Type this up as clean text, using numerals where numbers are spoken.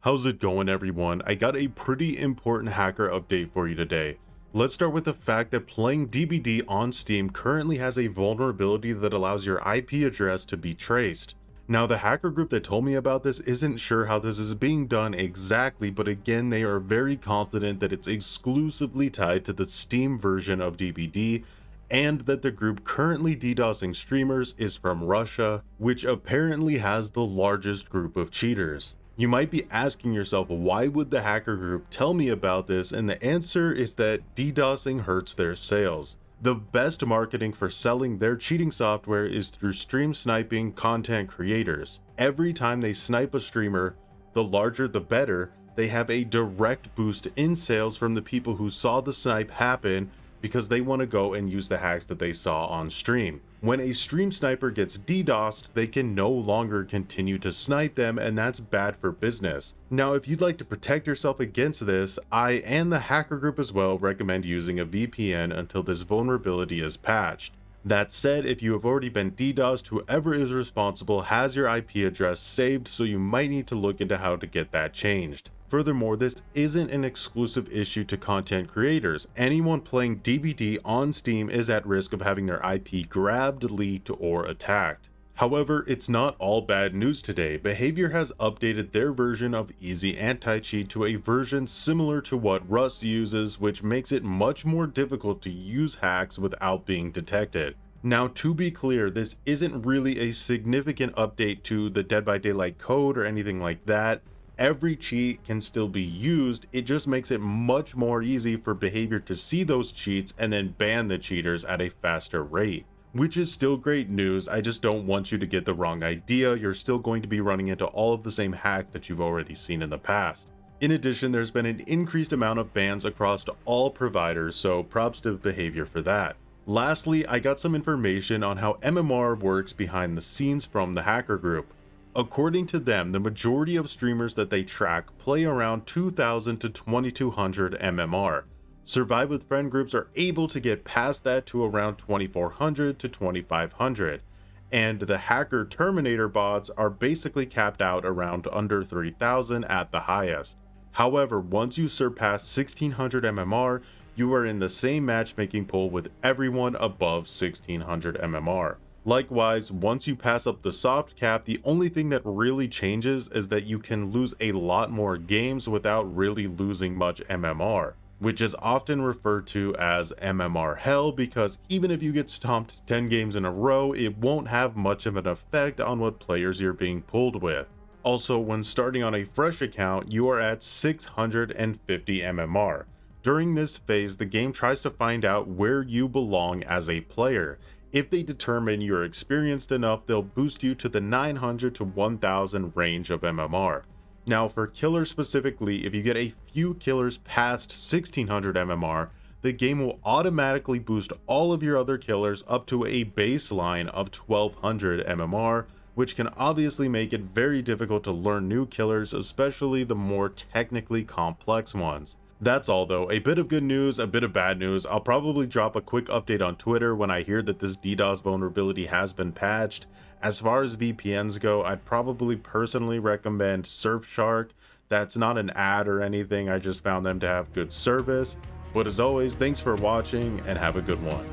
How's it going, everyone? I got a pretty important hacker update for you today. Let's start with the fact that playing DBD on Steam currently has a vulnerability that allows your IP address to be traced. Now, the hacker group that told me about this isn't sure how this is being done exactly, but again, they are very confident that it's exclusively tied to the Steam version of DBD, and that the group currently DDoSing streamers is from Russia, which apparently has the largest group of cheaters. You might be asking yourself, why would the hacker group tell me about this? And the answer is that DDoSing hurts their sales. The best marketing for selling their cheating software is through stream sniping content creators. Every time they snipe a streamer, the larger the better, they have a direct boost in sales from the people who saw the snipe happen because they want to go and use the hacks that they saw on stream. When a stream sniper gets DDoSed, they can no longer continue to snipe them, and that's bad for business. Now, if you'd like to protect yourself against this, I and the hacker group as well recommend using a VPN until this vulnerability is patched. That said, if you have already been DDoSed, whoever is responsible has your IP address saved, so you might need to look into how to get that changed. Furthermore, this isn't an exclusive issue to content creators. Anyone playing DBD on Steam is at risk of having their IP grabbed, leaked, or attacked. However, it's not all bad news today. Behavior has updated their version of Easy AntiCheat to a version similar to what Rust uses, which makes it much more difficult to use hacks without being detected. Now, to be clear, this isn't really a significant update to the Dead by Daylight code or anything like that. Every cheat can still be used, it just makes it much more easy for Behavior to see those cheats and then ban the cheaters at a faster rate. Which is still great news. I just don't want you to get the wrong idea. You're still going to be running into all of the same hacks that you've already seen in the past. In addition, there's been an increased amount of bans across all providers, so props to Behavior for that. Lastly, I got some information on how MMR works behind the scenes from the hacker group. According to them, the majority of streamers that they track play around 2,000 to 2,200 MMR. Survive with friend groups are able to get past that to around 2,400 to 2,500. And the hacker Terminator bots are basically capped out around under 3,000 at the highest. However, once you surpass 1,600 MMR, you are in the same matchmaking pool with everyone above 1,600 MMR. Likewise, once you pass up the soft cap, the only thing that really changes is that you can lose a lot more games without really losing much MMR, which is often referred to as MMR hell, because even if you get stomped 10 games in a row, it won't have much of an effect on what players you're being pulled with. Also, when starting on a fresh account, you are at 650 MMR. During this phase, the game tries to find out where you belong as a player. If they determine you're experienced enough, they'll boost you to the 900 to 1000 range of MMR. Now, for killers specifically, if you get a few killers past 1600 MMR, the game will automatically boost all of your other killers up to a baseline of 1200 MMR, which can obviously make it very difficult to learn new killers, especially the more technically complex ones. That's all though. A bit of good news, a bit of bad news. I'll probably drop a quick update on Twitter when I hear that this DDoS vulnerability has been patched. As far as VPNs go, I'd probably personally recommend Surfshark. That's not an ad or anything, I just found them to have good service. But as always, thanks for watching and have a good one.